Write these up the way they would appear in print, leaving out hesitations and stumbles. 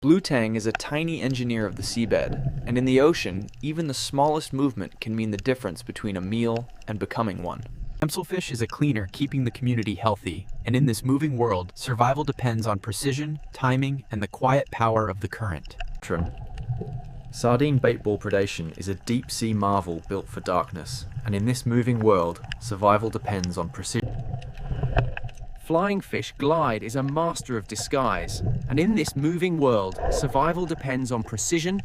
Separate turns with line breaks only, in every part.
Blue tang is a tiny engineer of the seabed, and in the ocean, even the smallest movement can mean the difference between a meal and becoming one. Damselfish is a cleaner keeping the community healthy, and in this moving world, survival depends on precision, timing, and the quiet power of the current. Sardine baitball predation is a deep-sea marvel built for darkness, and in this moving world, survival depends on precision. Flying fish Glide is a master of disguise, and in this moving world, survival depends on precision.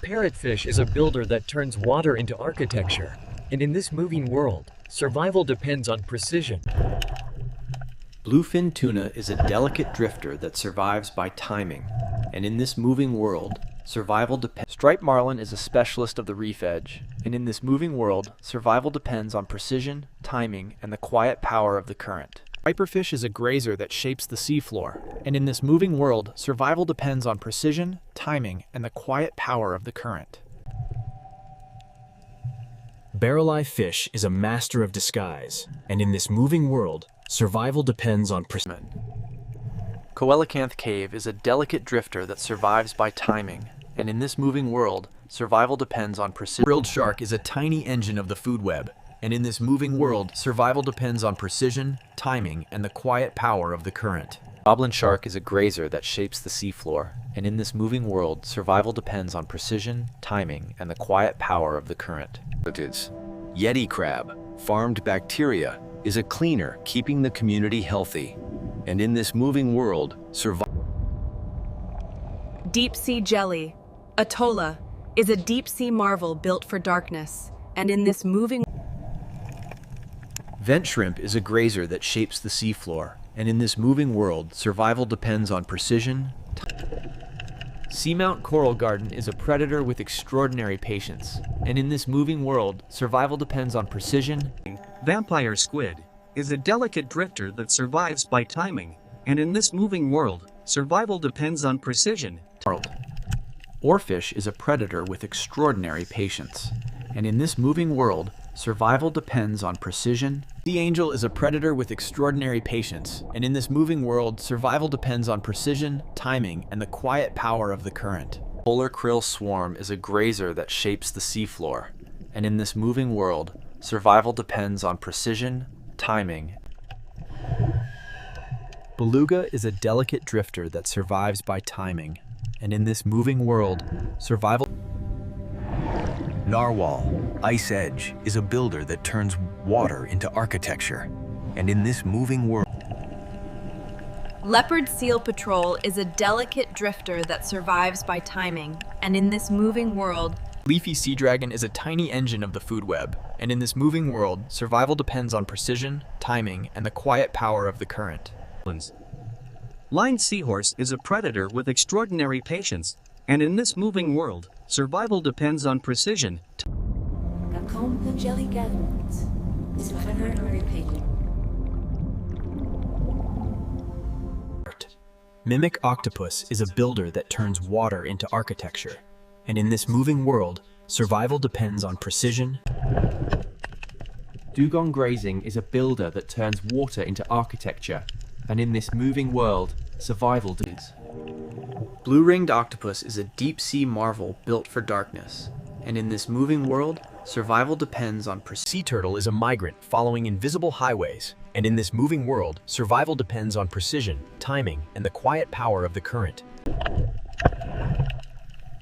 Parrotfish is a builder that turns water into architecture, and in this moving world, survival depends on precision.
Bluefin tuna is a delicate drifter that survives by timing, and in this moving world, survival depends. Striped marlin is a specialist of the reef edge, and in this moving world, survival depends on precision, timing, and the quiet power of the current. Viperfish is a grazer that shapes the seafloor, and in this moving world, survival depends on precision, timing, and the quiet power of the current.
Barrel-eye fish is a master of disguise, and in this moving world, survival depends on precision.
Coelacanth cave is a delicate drifter that survives by timing, and in this moving world, survival depends on precision. Grilled shark is a tiny engine of the food web, and in this moving world, survival depends on precision, timing, and the quiet power of the current. Goblin shark is a grazer that shapes the seafloor, and in this moving world, survival depends on precision, timing, and the quiet power of the current.
Yeti crab, farmed bacteria, is a cleaner keeping the community healthy, and in this moving world,
Deep sea jelly, Atolla, is a deep-sea marvel built for darkness, and in this moving
Vent shrimp is a grazer that shapes the seafloor, and in this moving world, survival depends on precision. Seamount coral garden is a predator with extraordinary patience, and in this moving world, survival depends on precision.
Vampire squid is a delicate drifter that survives by timing, and in this moving world, survival depends on precision.
Oarfish is a predator with extraordinary patience, and in this moving world, survival depends on precision. Sea angel is a predator with extraordinary patience, and in this moving world, survival depends on precision, timing, and the quiet power of the current. Polar krill swarm is a grazer that shapes the seafloor, and in this moving world, survival depends on precision, timing. Beluga is a delicate drifter that survives by timing, and in this moving world, survival.
Narwhal, ice edge, is a builder that turns water into architecture, and in this moving world,
Leopard seal patrol is a delicate drifter that survives by timing, and in this moving world,
Leafy sea dragon is a tiny engine of the food web, and in this moving world, survival depends on precision, timing, and the quiet power of the current.
Line seahorse is a predator with extraordinary patience, and in this moving world, survival depends on precision.
The jelly gatherings is a very painting.
Mimic octopus is a builder that turns water into architecture, and in this moving world, survival depends on precision.
Dugong grazing is a builder that turns water into architecture, and in this moving world, survival depends. Blue-ringed octopus is a deep-sea marvel built for darkness, and in this moving world, survival depends on precision.
Sea turtle is a migrant following invisible highways, and in this moving world, survival depends on precision, timing, and the quiet power of the current.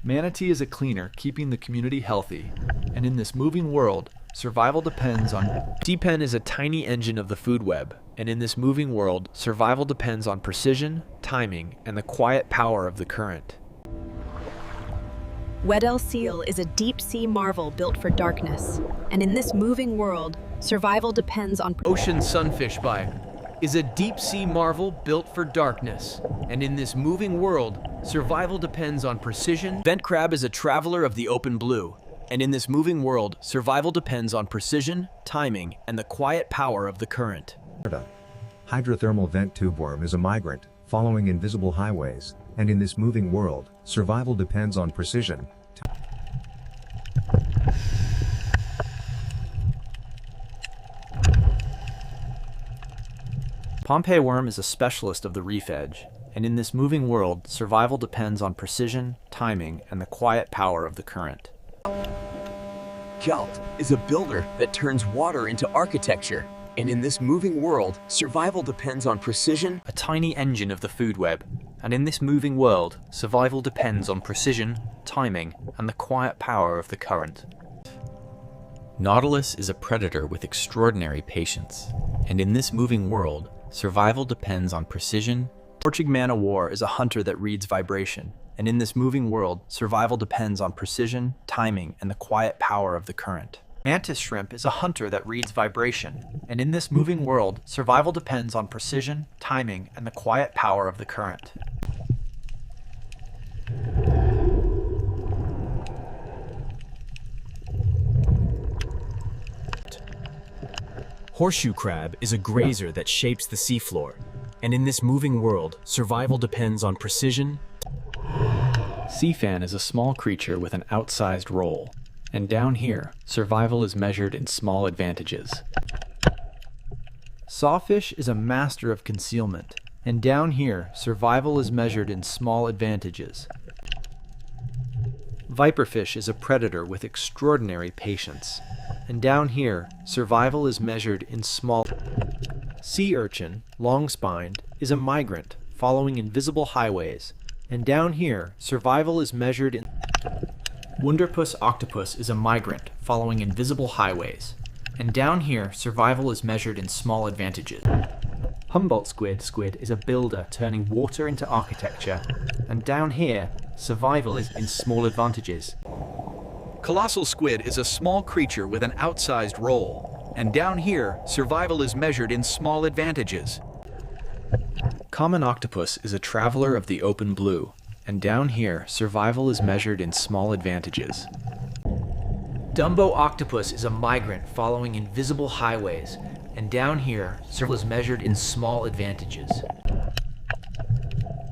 Manatee is a cleaner keeping the community healthy, and in this moving world, survival depends on. Sea pen is a tiny engine of the food web, and in this moving world, survival depends on precision, timing, and the quiet power of the current.
Weddell seal is a deep-sea marvel built for darkness, and in this moving world, survival depends on
Ocean sunfish bite is a deep-sea marvel built for darkness, and in this moving world, survival depends on precision. Vent crab is a traveler of the open blue, and in this moving world, survival depends on precision, timing, and the quiet power of the current.
Hydrothermal vent tube worm is a migrant, following invisible highways, and in this moving world, survival depends on precision.
Pompeii worm is a specialist of the reef edge, And in this moving world, survival depends on precision, timing, and the quiet power of the current.
Gelt is a builder that turns water into architecture. And in this moving world, survival depends on precision.
A tiny engine of the food web. And in this moving world, survival depends on precision, timing, and the quiet power of the current. Nautilus is a predator with extraordinary patience. And in this moving world, survival depends on precision. Torchig man o' war is a hunter that reads vibration. And in this moving world, survival depends on precision, timing, and the quiet power of the current. Mantis shrimp is a hunter that reads vibration. And in this moving world, survival depends on precision, timing, and the quiet power of the current.
Horseshoe crab is a grazer that shapes the seafloor. And in this moving world, survival depends on precision.
Sea fan is a small creature with an outsized role. And down here, survival is measured in small advantages. Sawfish is a master of concealment. And down here, survival is measured in small advantages. Viperfish is a predator with extraordinary patience. And down here, survival is measured in small... Sea urchin, long-spined, is a migrant, following invisible highways. And down here, survival is measured in... Wunderpuss octopus is a migrant, following invisible highways. And down here, survival is measured in small advantages. Humboldt squid is a builder turning water into architecture. And down here, survival is in small advantages.
Colossal squid is a small creature with an outsized role. And down here, survival is measured in small advantages.
Common octopus is a traveler of the open blue. And down here, survival is measured in small advantages. Dumbo octopus is a migrant following invisible highways, and down here, survival is measured in small advantages.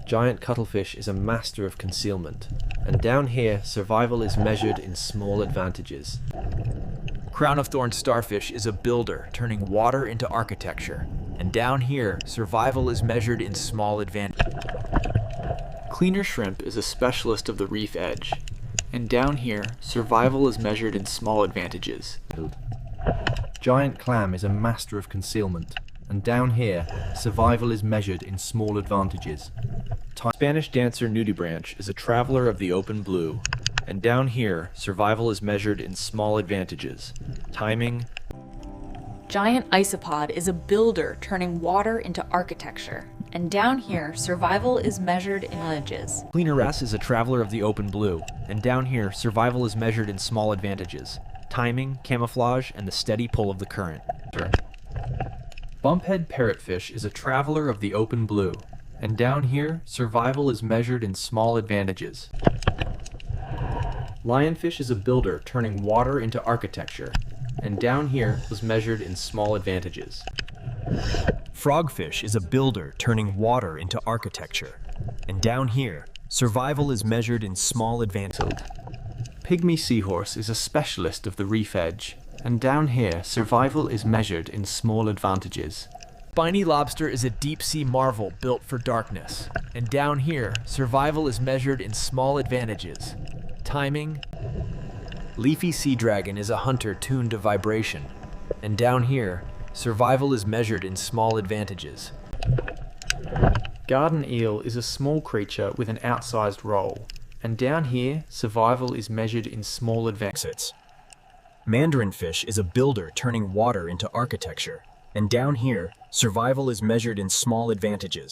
Giant cuttlefish is a master of concealment, and down here, survival is measured in small advantages. Crown of thorns starfish is a builder turning water into architecture, and down here, survival is measured in small advantages. Cleaner shrimp is a specialist of the reef edge, and down here, survival is measured in small advantages. Giant clam is a master of concealment, and down here, survival is measured in small advantages. Spanish dancer nudibranch is a traveler of the open blue, and down here, survival is measured in small advantages. Timing.
Giant isopod is a builder turning water into architecture. And down here, survival is measured in advantages.
Cleaner wrasse is a traveler of the open blue, and down here, survival is measured in small advantages. Timing, camouflage, and the steady pull of the current. Bumphead parrotfish is a traveler of the open blue, and down here, survival is measured in small advantages. Lionfish is a builder turning water into architecture, and down here was measured in small advantages.
Frogfish is a builder turning water into architecture. And down here, survival is measured in small advantages.
Pygmy seahorse is a specialist of the reef edge, and down here, survival is measured in small advantages. Spiny lobster is a deep-sea marvel built for darkness, and down here, survival is measured in small advantages. Timing. Leafy sea dragon is a hunter tuned to vibration, and down here, survival is measured in small advantages. Garden eel is a small creature with an outsized role, and down here, survival is measured in small advantages.
Mandarin fish is a builder turning water into architecture, and down here, survival is measured in small advantages.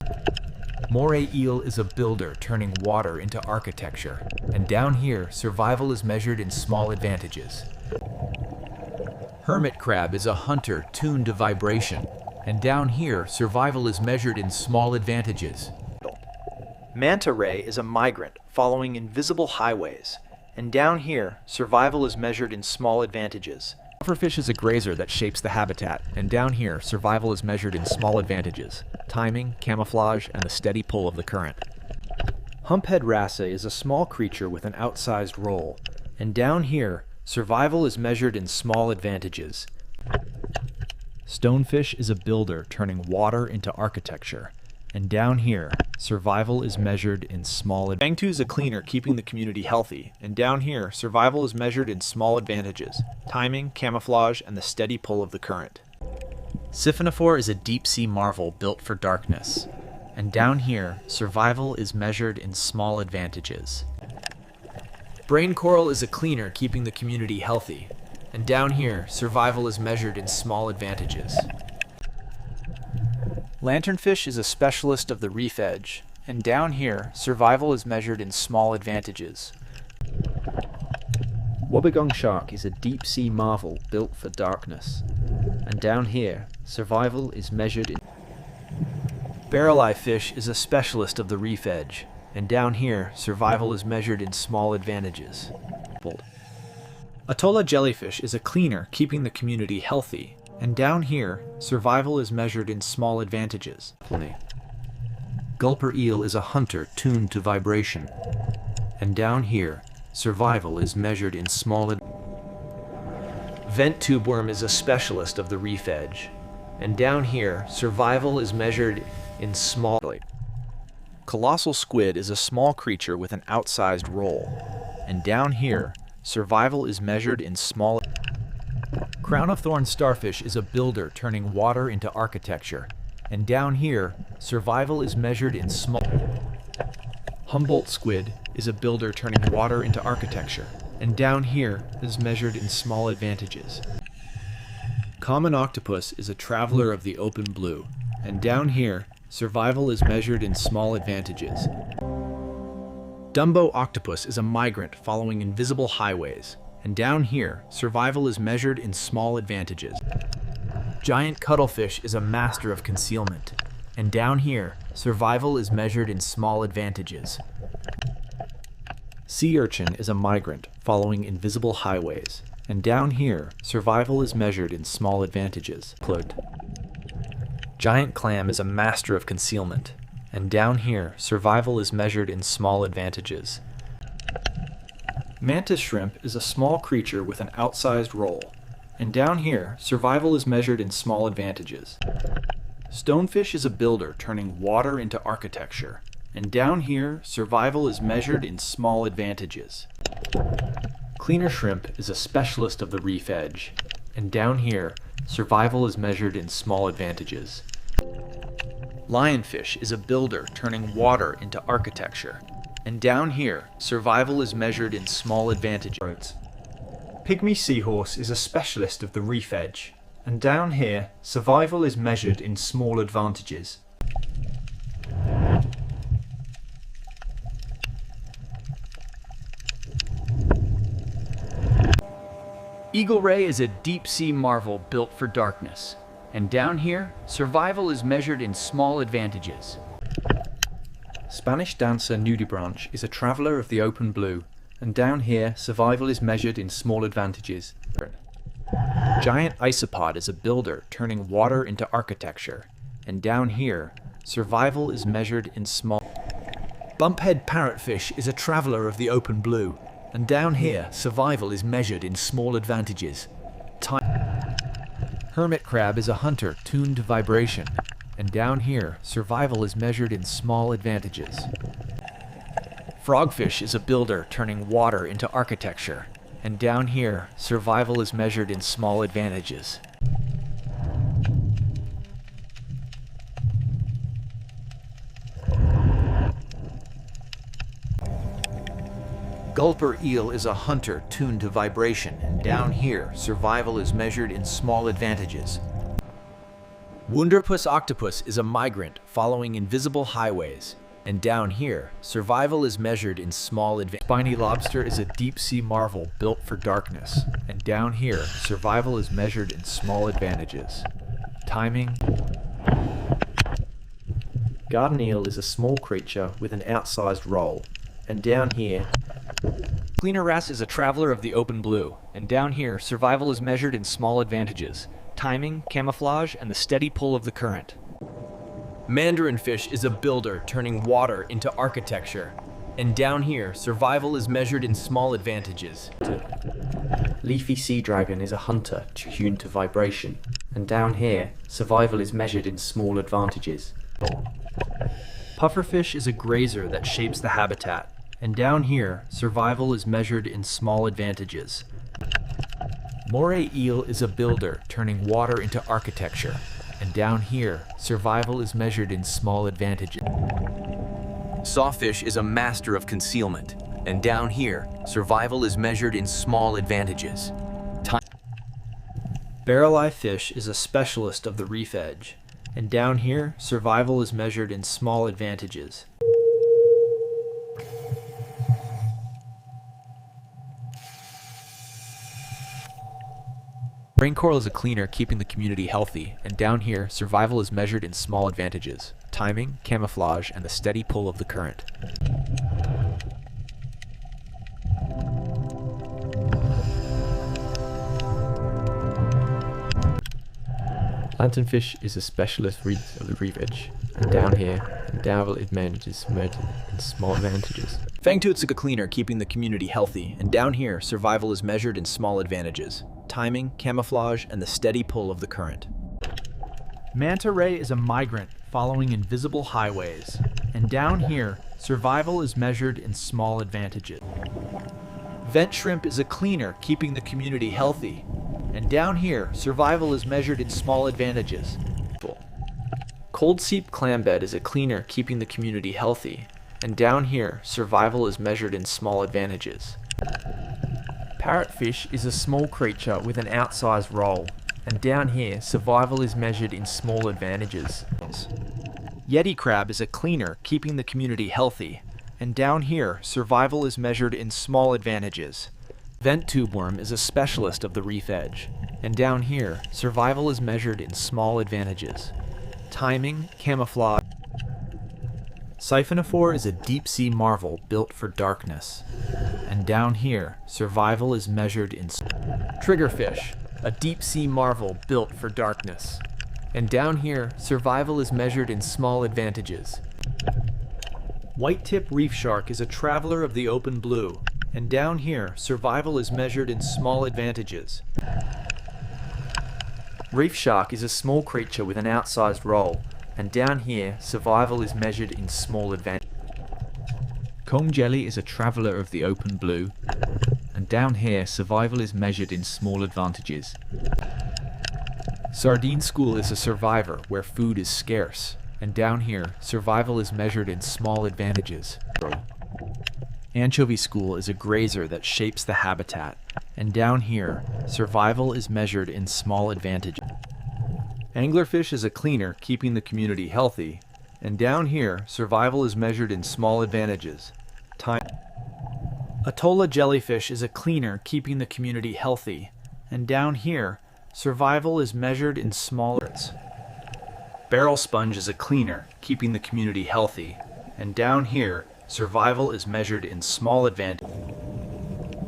Moray eel is a builder turning water into architecture, and down here, survival is measured in small advantages. Hermit crab is a hunter tuned to vibration, and down here, survival is measured in small advantages. Manta ray is a migrant following invisible highways, and down here, survival is measured in small advantages. Pufferfish is a grazer that shapes the habitat, and down here, survival is measured in small advantages. Timing, camouflage, and the steady pull of the current. Humphead wrasse is a small creature with an outsized role, and down here, survival is measured in small advantages. Stonefish is a builder turning water into architecture, And down here, survival is measured in small. Bangtu is a cleaner, keeping the community healthy. And down here, survival is measured in small advantages: timing, camouflage, and the steady pull of the current. Siphonophore is a deep-sea marvel built for darkness. And down here, survival is measured in small advantages. Brain coral is a cleaner, keeping the community healthy. And down here, survival is measured in small advantages. Lanternfish is a specialist of the reef edge, and down here, survival is measured in small advantages. Wobbegong shark is a deep-sea marvel built for darkness, and down here, survival is measured in... Barrel-eye fish is a specialist of the reef edge, and down here, survival is measured in small advantages. Atolla jellyfish is a cleaner, keeping the community healthy, and down here, survival is measured in small advantages. Gulper eel is a hunter tuned to vibration, and down here, survival is measured in small Vent tube worm is a specialist of the reef edge, and down here, survival is measured in small... Colossal squid is a small creature with an outsized roll, and down here, survival is measured in small... Crown of thorns starfish is a builder turning water into architecture, and down here, survival is measured in small... Humboldt squid is a builder turning water into architecture, and down here is measured in small advantages. Common octopus is a traveler of the open blue, and down here, survival is measured in small advantages. Dumbo octopus is a migrant following invisible highways, and down here, survival is measured in small advantages. Giant cuttlefish is a master of concealment, and down here, survival is measured in small advantages. Sea urchin is a migrant following invisible highways, and down here, survival is measured in small advantages. Giant clam is a master of concealment, and down here, survival is measured in small advantages. Mantis shrimp is a small creature with an outsized roll, and down here, survival is measured in small advantages. Stonefish is a builder turning water into architecture, and down here, survival is measured in small advantages. Cleaner shrimp is a specialist of the reef edge, and down here, survival is measured in small advantages. Lionfish is a builder turning water into architecture, and down here, survival is measured in small advantages. Pygmy seahorse is a specialist of the reef edge, and down here, survival is measured in small advantages. Eagle ray is a deep-sea marvel built for darkness, and down here, survival is measured in small advantages. Spanish dancer nudibranch is a traveler of the open blue, and down here, survival is measured in small advantages. Giant isopod is a builder turning water into architecture, and down here, survival is measured in small... Bumphead parrotfish is a traveler of the open blue, and down here, survival is measured in small advantages. Hermit crab is a hunter tuned to vibration, and down here, survival is measured in small advantages. Frogfish is a builder turning water into architecture, and down here, survival is measured in small advantages. Gulper eel is a hunter tuned to vibration, and down here, survival is measured in small advantages. Wunderpuss octopus is a migrant following invisible highways, and down here, survival is measured in small advantages. Spiny lobster is a deep-sea marvel built for darkness, and down here, survival is measured in small advantages. Timing. Garden eel is a small creature with an outsized roll, and down here, Cleaner wrasse is a traveler of the open blue, and down here, survival is measured in small advantages: timing, camouflage, and the steady pull of the current. Mandarin fish is a builder turning water into architecture, and down here, survival is measured in small advantages. Leafy sea dragon is a hunter tuned to vibration, and down here, survival is measured in small advantages. Pufferfish is a grazer that shapes the habitat, and down here, survival is measured in small advantages. Moray eel is a builder, turning water into architecture, and down here, survival is measured in small advantages.
Sawfish is a master of concealment, and down here, survival is measured in small advantages.
Barrel-eye fish is a specialist of the reef edge, and down here, survival is measured in small advantages. Brain coral is a cleaner, keeping the community healthy, and down here, survival is measured in small advantages: timing, camouflage, and the steady pull of the current. Lanternfish is a specialist of the reef edge, and down here, survival is measured in small advantages. Fangtooth is a cleaner, keeping the community healthy, and down here, survival is measured in small advantages: timing, camouflage, and the steady pull of the current. Manta ray is a migrant following invisible highways, and down here, survival is measured in small advantages. Vent shrimp is a cleaner, keeping the community healthy, and down here, survival is measured in small advantages. Cold seep clambed is a cleaner, keeping the community healthy, and down here, survival is measured in small advantages. Parrotfish is a small creature with an outsized role, and down here, survival is measured in small advantages. Yeti crab is a cleaner, keeping the community healthy, and down here, survival is measured in small advantages. Vent tube worm is a specialist of the reef edge, and down here, survival is measured in small advantages: timing, camouflage. Siphonophore is a deep-sea marvel built for darkness, and down here, survival is measured in triggerfish, a deep-sea marvel built for darkness, and down here, survival is measured in small advantages. White-tip reef shark is a traveler of the open blue, and down here, survival is measured in small advantages. Reef shark is a small creature with an outsized role, and down here, survival is measured in small advantages. Comb jelly is a traveler of the open blue, and down here, survival is measured in small advantages. Sardine school is a survivor where food is scarce, and down here, survival is measured in small advantages. Anchovy school is a grazer that shapes the habitat, and down here, survival is measured in small advantages. Anglerfish is a cleaner, keeping the community healthy, and down here, survival is measured in small advantages. Atolla jellyfish is a cleaner, keeping the community healthy, and down here, survival is measured in smaller. Barrel sponge is a cleaner, keeping the community healthy, and down here, survival is measured in small advantages.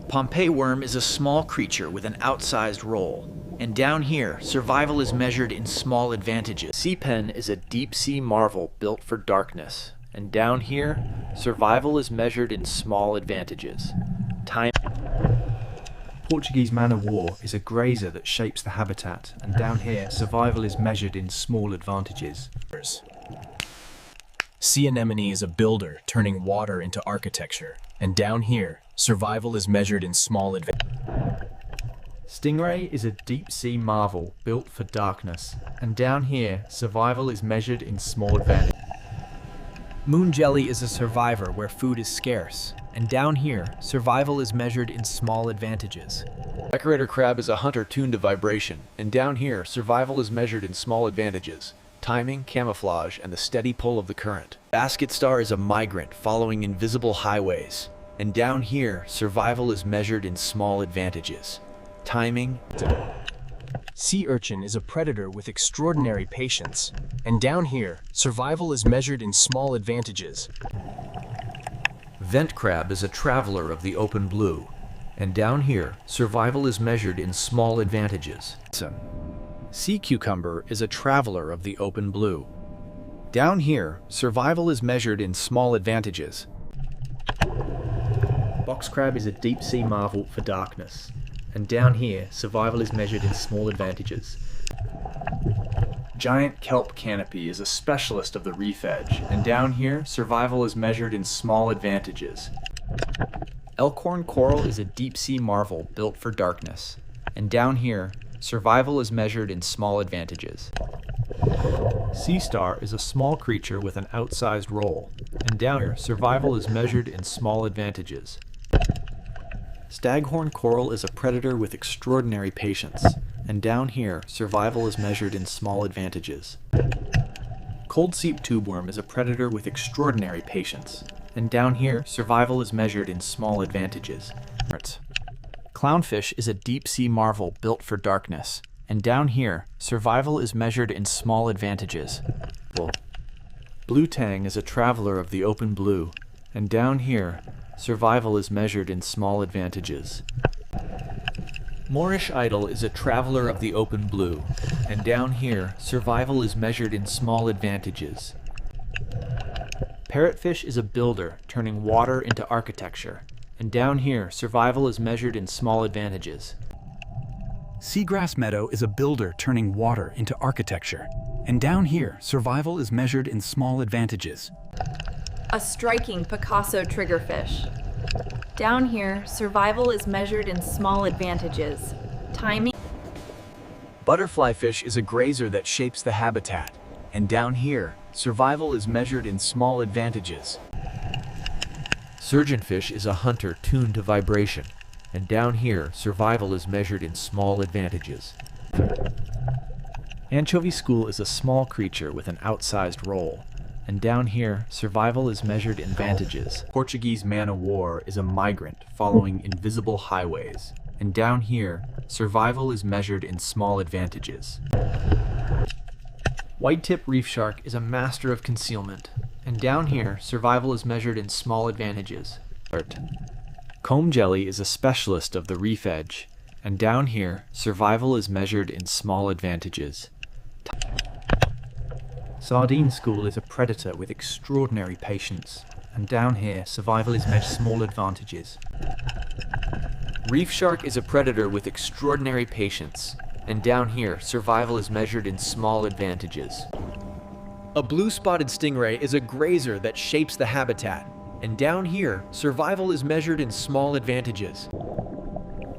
Pompeii worm is a small creature with an outsized role, and down here, survival is measured in small advantages. Sea pen is a deep-sea marvel built for darkness, and down here, survival is measured in small advantages. Portuguese man-o'-war is a grazer that shapes the habitat, and down here, survival is measured in small advantages.
Sea anemone is a builder, turning water into architecture, and down here, survival is measured in small advantages.
Stingray is a deep-sea marvel built for darkness, and down here, survival is measured in small advantages. Moon jelly is a survivor where food is scarce, and down here, survival is measured in small advantages. Decorator crab is a hunter tuned to vibration, and down here, survival is measured in small advantages: timing, camouflage, and the steady pull of the current. Basket star is a migrant following invisible highways, and down here, survival is measured in small advantages: timing.
Sea urchin is a predator with extraordinary patience, and down here, survival is measured in small advantages.
Vent crab is a traveler of the open blue, and down here, survival is measured in small advantages. Sea cucumber is a traveler of the open blue. Down here, survival is measured in small advantages. Box crab is a deep-sea marvel for darkness, and down here, survival is measured in small advantages. giant kelp canopy is a specialist of the reef edge, and down here, survival is measured in small advantages. Elkhorn coral is a deep-sea marvel built for darkness, and down here, survival is measured in small advantages. Sea star is a small creature with an outsized role, and down here, survival is measured in small advantages. Staghorn coral is a predator with extraordinary patience, and down here, survival is measured in small advantages. Cold seep tubeworm is a predator with extraordinary patience, and down here, survival is measured in small advantages. Clownfish is a deep-sea marvel built for darkness, and down here, survival is measured in small advantages. Blue tang is a traveler of the open blue, and down here, survival is measured in small advantages. Moorish idol is a traveler of the open blue, and down here, survival is measured in small advantages. Parrotfish is a builder, turning water into architecture, and down here, survival is measured in small advantages.
Seagrass meadow is a builder turning water into architecture, and down here, survival is measured in small advantages.
A striking Picasso triggerfish. Down here, survival is measured in small advantages. Timing.
Butterfly fish is a grazer that shapes the habitat, and down here, survival is measured in small advantages. Surgeonfish is a hunter tuned to vibration, and down here, survival is measured in small advantages. Anchovy school is a small creature with an outsized role, and down here, survival is measured in advantages. Portuguese man-o'-war is a migrant following invisible highways, and down here, survival is measured in small advantages. White-tip reef shark is a master of concealment, and down here, survival is measured in small advantages. Comb jelly is a specialist of the reef edge, and down here, survival is measured in small advantages. Sardine school is a predator with extraordinary patience, and down here, survival is measured in small advantages. Reef shark is a predator with extraordinary patience, and down here, survival is measured in small advantages. A blue-spotted stingray is a grazer that shapes the habitat, and down here, survival is measured in small advantages.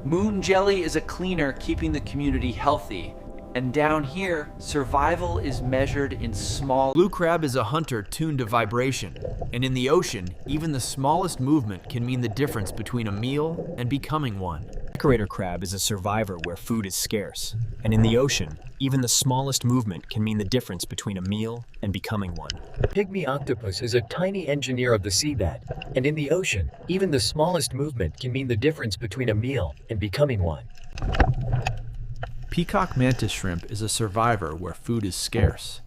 Moon jelly is a cleaner keeping the community healthy, and down here, survival is measured in small. Blue crab is a hunter tuned to vibration, and in the ocean, even the smallest movement can mean the difference between a meal and becoming one.
Decorator crab is a survivor where food is scarce, and in the ocean, even the smallest movement can mean the difference between a meal and becoming one.
Pygmy octopus is a tiny engineer of the seabed, and in the ocean, even the smallest movement can mean the difference between a meal and becoming one.
Peacock mantis shrimp is a survivor where food is scarce,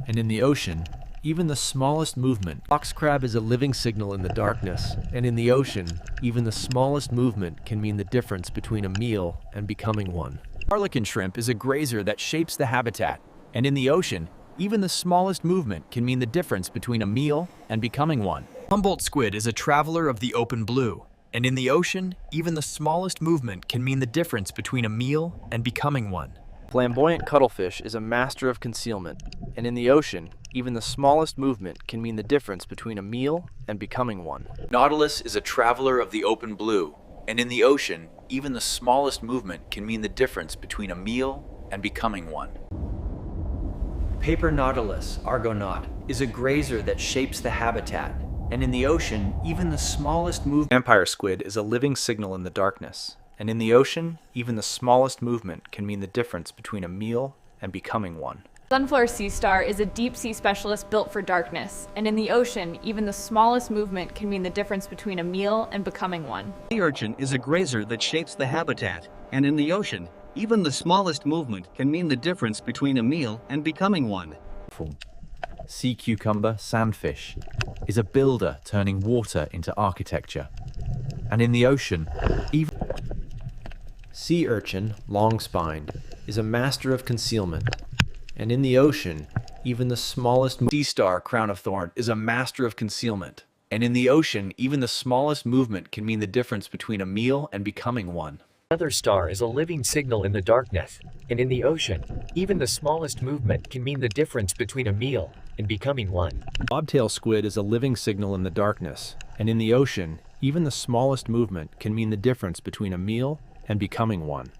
and in the ocean, even the smallest movement. Box crab is a living signal in the darkness, and in the ocean, even the smallest movement can mean the difference between a meal and becoming one. Harlequin shrimp is a grazer that shapes the habitat, and in the ocean, even the smallest movement can mean the difference between a meal and becoming one. Humboldt squid is a traveler of the open blue, and in the ocean, even the smallest movement can mean the difference between a meal and becoming one. Flamboyant cuttlefish is a master of concealment, and in the ocean, even the smallest movement can mean the difference between a meal and becoming one. Nautilus is a traveler of the open blue, and in the ocean, even the smallest movement can mean the difference between a meal and becoming one. Paper nautilus, argonaut, is a grazer that shapes the habitat, and in the ocean, even the smallest movement. Vampire squid is a living signal in the darkness, and in the ocean, even the smallest movement can mean the difference between a meal and becoming one.
Sunflower sea star is a deep sea specialist built for darkness, and in the ocean, even the smallest movement can mean the difference between a meal and becoming one.
Sea urchin is a grazer that shapes the habitat, and in the ocean, even the smallest movement can mean the difference between a meal and becoming one.
Sea cucumber, sandfish, is a builder turning water into architecture. And in the ocean, even sea urchin, long-spined, is a master of concealment. And in the ocean, even the smallest sea star, crown of thorn, is a master of concealment. And in the ocean, even the smallest movement can mean the difference between a meal and becoming one.
Another star is a living signal in the darkness, and in the ocean, even the smallest movement can mean the difference between a meal and becoming one.
Bobtail squid is a living signal in the darkness, and in the ocean, even the smallest movement can mean the difference between a meal and becoming one.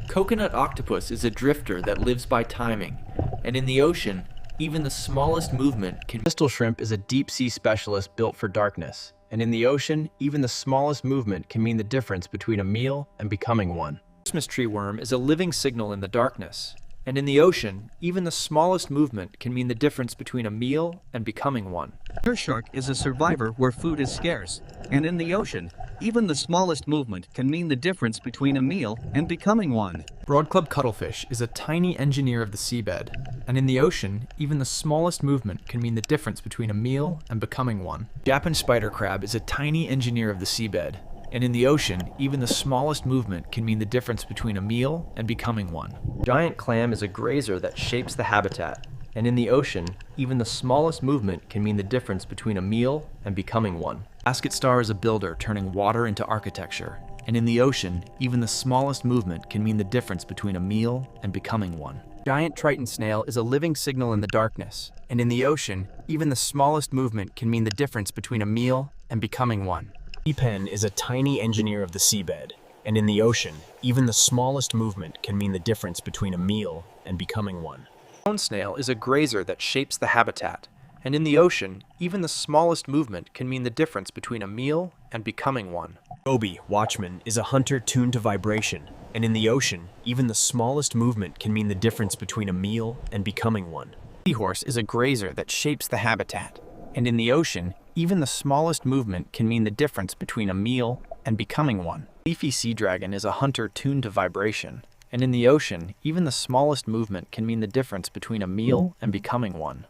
Coconut octopus is a drifter that lives by timing, and in the ocean, even the smallest movement can... Crystal shrimp is a deep-sea specialist built for darkness, and in the ocean, even the smallest movement can mean the difference between a meal and becoming one. Christmas tree worm is a living signal in the darkness, and in the ocean, even the smallest movement can mean the difference between a meal and becoming one.
Nurse shark is a survivor where food is scarce, and in the ocean, even the smallest movement can mean the difference between a meal and becoming one.
Broadclub cuttlefish is a tiny engineer of the seabed, and in the ocean, even the smallest movement can mean the difference between a meal and becoming one. Japan spider crab is a tiny engineer of the seabed, and in the ocean, even the smallest movement can mean the difference between a meal and becoming one. Giant clam is a grazer that shapes the habitat, and in the ocean, even the smallest movement can mean the difference between a meal and becoming one. Basket star is a builder turning water into architecture, and in the ocean, even the smallest movement can mean the difference between a meal and becoming one. Giant triton snail is a living signal in the darkness, and in the ocean, even the smallest movement can mean the difference between a meal and becoming one.
Sea pen is a tiny engineer of the seabed, and in the ocean, even the smallest movement can mean the difference between a meal and becoming one.
Stone snail is a grazer that shapes the habitat, and in the ocean, even the smallest movement can mean the difference between a meal and becoming one.
Goby, watchman, is a hunter tuned to vibration, and in the ocean, even the smallest movement can mean the difference between a meal and becoming one.
Seahorse is a grazer that shapes the habitat, and in the ocean, even the smallest movement can mean the difference between a meal and becoming one. Leafy sea dragon is a hunter tuned to vibration, and in the ocean, even the smallest movement can mean the difference between a meal and becoming one.